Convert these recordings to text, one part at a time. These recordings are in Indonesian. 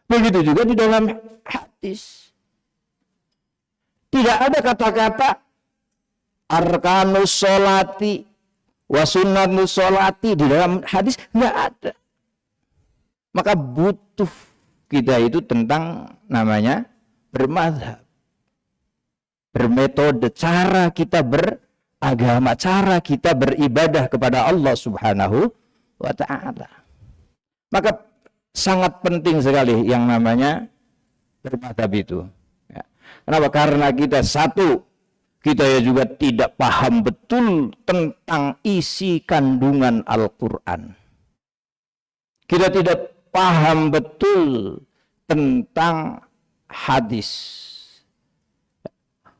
Begitu juga di dalam hadis. Tidak ada kata-kata arkanus sholati wa sunnanus sholati di dalam hadis, nggak ada. Maka butuh kita itu tentang namanya bermadzhab, bermetode, cara kita beragama, cara kita beribadah kepada Allah Subhanahu wa ta'ala. Maka sangat penting sekali yang namanya bermadzhab itu. Ya. Kenapa? Karena kita satu, kita ya juga tidak paham betul tentang isi kandungan Al-Quran. Kita tidak paham betul tentang hadis.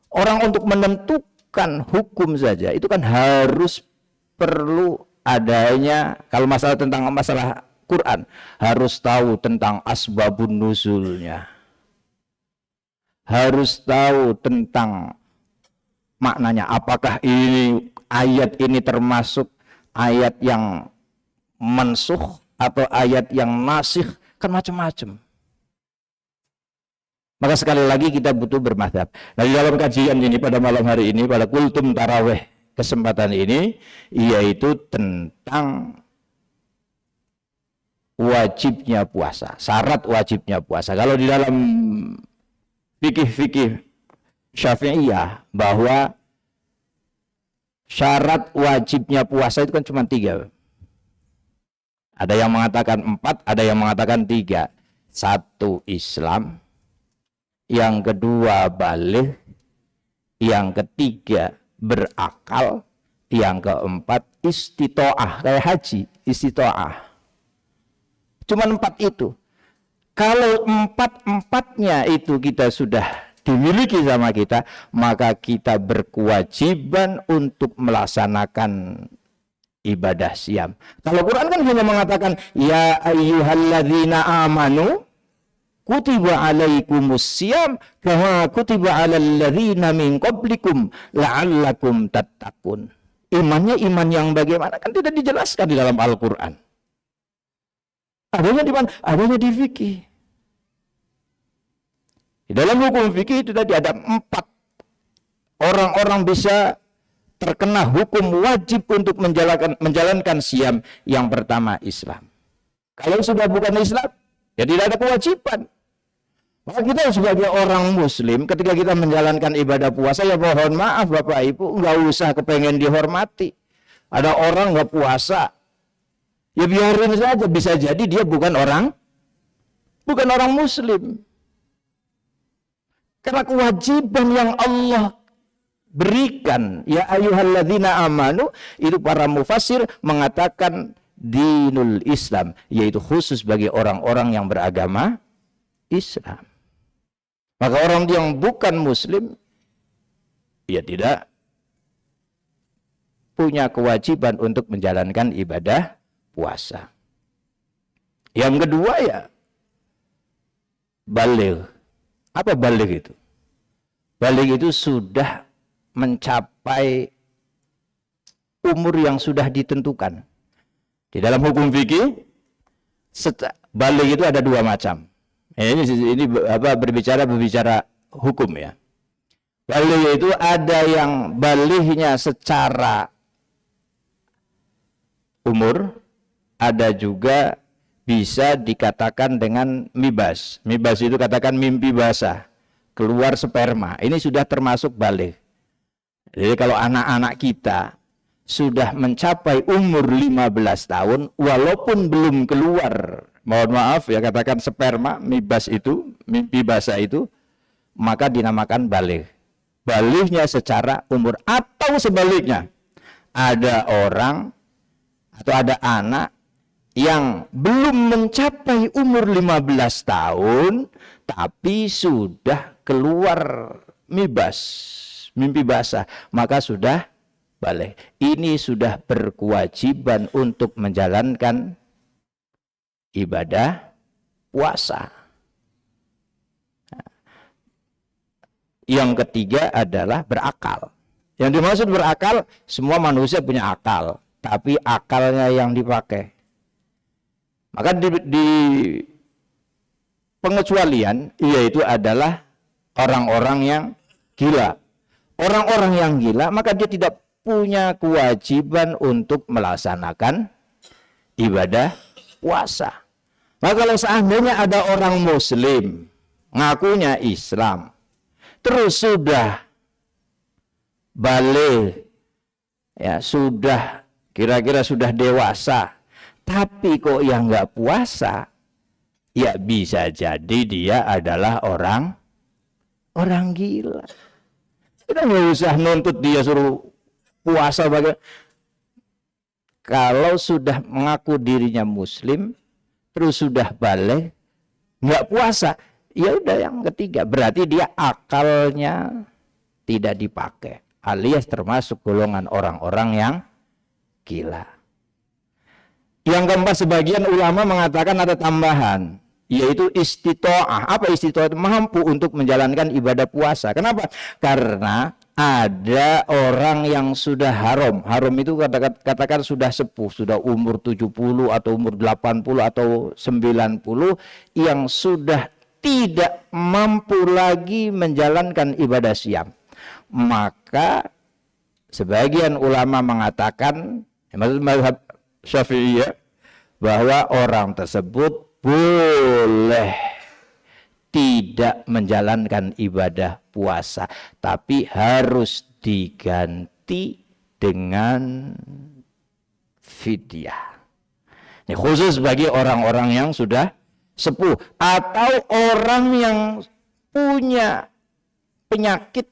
Orang untuk menentukan hukum saja itu kan harus perlu adanya, kalau masalah Quran, harus tahu tentang asbabun nuzulnya, harus tahu tentang maknanya, apakah ini ayat ini termasuk ayat yang mansukh atau ayat yang nasikh, kan macam-macam. Maka sekali lagi kita butuh bermadzhab. Nah, di dalam kajian ini pada malam hari ini, pada kultum tarawih kesempatan ini, yaitu tentang wajibnya puasa, syarat wajibnya puasa. Kalau di dalam fikih Syafi'iyah, bahwa syarat wajibnya puasa itu kan cuma 3. Ada yang mengatakan 4, ada yang mengatakan 3. 1, Islam. Yang kedua, baligh. Yang ketiga, berakal. Yang keempat, istitoah. Kayak haji, istitoah. Cuma 4 itu. Kalau 4-4-nya itu kita sudah dimiliki sama kita, maka kita berkewajiban untuk melaksanakan ibadah siam. Kalau Quran kan hanya mengatakan ya ayyuhalladzina amanu kutiba alaikumus siyam kama kutiba alal ladzina min qablikum la'allakum tattaqun. Imannya iman yang bagaimana kan tidak dijelaskan di dalam Al-Qur'an. Adanya di mana? Adanya di fikih. Di dalam hukum fikih itu tadi ada 4 orang-orang bisa terkena hukum wajib untuk menjalankan siam. Yang pertama, Islam. Kalau sudah bukan Islam, ya tidak ada kewajiban. Maka kita sebagai orang muslim, ketika kita menjalankan ibadah puasa, ya mohon maaf Bapak Ibu, nggak usah kepengen dihormati. Ada orang nggak puasa, ya biarin saja, bisa jadi dia bukan orang muslim. Karena kewajiban yang Allah berikan, ya ayyuhalladzina amanu, itu para mufassir mengatakan dinul Islam, yaitu khusus bagi orang-orang yang beragama Islam. Maka orang yang bukan muslim, ya tidak punya kewajiban untuk menjalankan ibadah puasa. Yang kedua ya baligh. Apa baligh itu? Baligh itu sudah mencapai umur yang sudah ditentukan. Di dalam hukum fikih, baligh itu ada 2 macam. Ini berbicara hukum ya. Baligh itu ada yang balighnya secara umur, ada juga bisa dikatakan dengan mibas. Mibas itu katakan mimpi basah, keluar sperma. Ini sudah termasuk baligh. Jadi kalau anak-anak kita sudah mencapai umur 15 tahun, walaupun belum keluar, mohon maaf ya, katakan sperma, mibas itu, mimpi basah itu, maka dinamakan baligh. Balighnya secara umur. Atau sebaliknya, ada orang atau ada anak yang belum mencapai umur 15 tahun, tapi sudah keluar mibas, mimpi basah, maka sudah baligh. Ini sudah berkewajiban untuk menjalankan ibadah puasa. Yang ketiga adalah berakal. Yang dimaksud berakal, semua manusia punya akal, tapi akalnya yang dipakai. Maka di pengecualian, yaitu adalah orang-orang yang gila. Orang-orang yang gila, maka dia tidak punya kewajiban untuk melaksanakan ibadah puasa. Maka kalau seandainya ada orang muslim ngakunya Islam, terus sudah balik, ya sudah kira-kira sudah dewasa, tapi kok yang nggak puasa, ya bisa jadi dia adalah orang gila. Kita nggak usah nuntut dia suruh puasa bagaimana. Kalau sudah mengaku dirinya muslim, terus sudah balik, nggak puasa, ya udah yang ketiga, berarti dia akalnya tidak dipakai, alias termasuk golongan orang-orang yang gila. Yang keempat, sebagian ulama mengatakan ada tambahan, yaitu istitoah. Apa istitoah? Mampu untuk menjalankan ibadah puasa. Kenapa? Karena ada orang yang sudah haram. Haram itu katakan sudah sepuh, sudah umur 70 atau umur 80 atau 90, yang sudah tidak mampu lagi menjalankan ibadah siam. Maka sebagian ulama mengatakan, mazhab Syafi'iyah, bahwa orang tersebut boleh tidak menjalankan ibadah puasa, tapi harus diganti dengan fidyah. Ini khusus bagi orang-orang yang sudah sepuh atau orang yang punya penyakit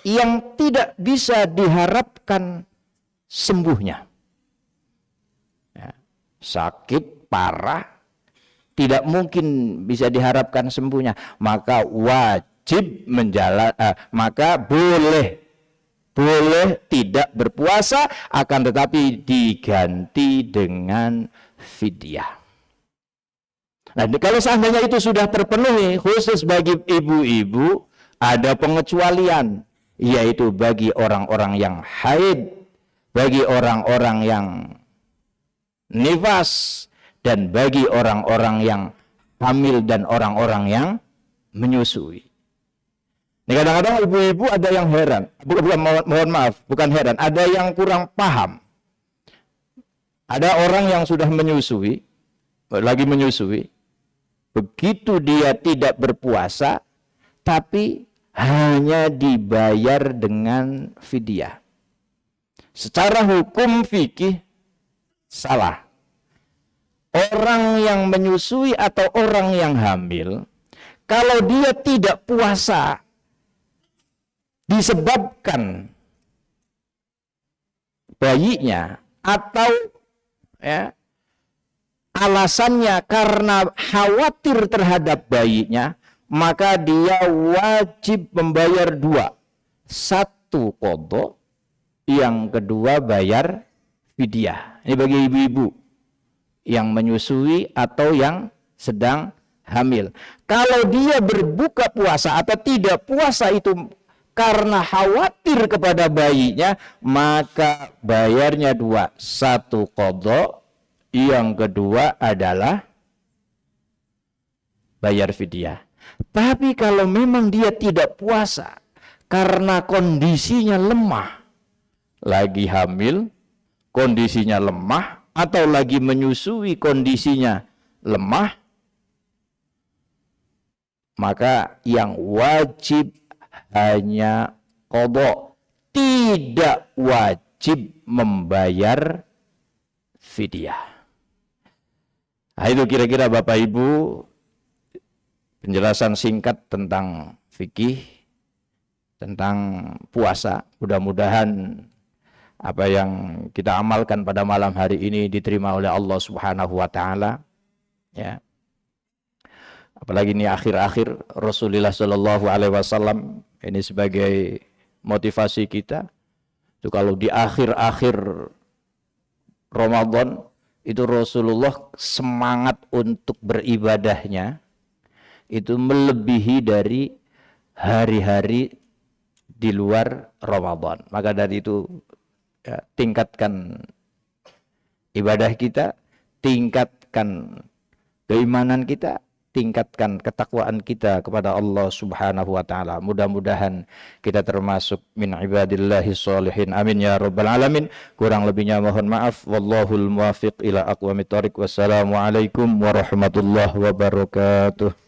yang tidak bisa diharapkan sembuhnya. Sakit parah, tidak mungkin bisa diharapkan sembuhnya, maka wajib maka boleh tidak berpuasa, akan tetapi diganti dengan fidyah. Nah, kalau seandainya itu sudah terpenuhi, khusus bagi ibu-ibu ada pengecualian, yaitu bagi orang-orang yang haid, bagi orang-orang yang nifas, dan bagi orang-orang yang hamil dan orang-orang yang menyusui. Ini kadang-kadang ibu-ibu ada yang heran, bukan heran, ada yang kurang paham. Ada orang yang sudah lagi menyusui, begitu dia tidak berpuasa, tapi hanya dibayar dengan fidyah. Secara hukum fikih salah. Orang yang menyusui atau orang yang hamil, kalau dia tidak puasa disebabkan bayinya atau alasannya karena khawatir terhadap bayinya, maka dia wajib membayar dua. Satu qadha, yang kedua bayar fidyah. Ini bagi ibu-ibu yang menyusui atau yang sedang hamil. Kalau dia berbuka puasa atau tidak puasa itu karena khawatir kepada bayinya, maka bayarnya dua. Satu qadha, yang kedua adalah bayar fidyah. Tapi kalau memang dia tidak puasa karena kondisinya lemah, lagi hamil, kondisinya lemah, atau lagi menyusui kondisinya lemah, maka yang wajib hanya qadha, tidak wajib membayar fidyah. Nah, itu kira-kira Bapak Ibu penjelasan singkat tentang fikih, tentang puasa. Mudah-mudahan apa yang kita amalkan pada malam hari ini diterima oleh Allah Subhanahu wa taala, ya. Apalagi ini akhir-akhir Rasulullah Shallallahu alaihi wasallam, ini sebagai motivasi kita. Itu kalau di akhir-akhir Ramadan itu Rasulullah semangat untuk beribadahnya itu melebihi dari hari-hari di luar Ramadan. Maka dari itu tingkatkan ibadah kita, tingkatkan keimanan kita, tingkatkan ketakwaan kita kepada Allah Subhanahu wa taala. Mudah-mudahan kita termasuk min ibadillahi sholihin. Amin ya rabbal alamin. Kurang lebihnya mohon maaf. Wallahul muwaffiq ila aqwamit thoriq. Wassalamualaikum warahmatullahi wabarakatuh.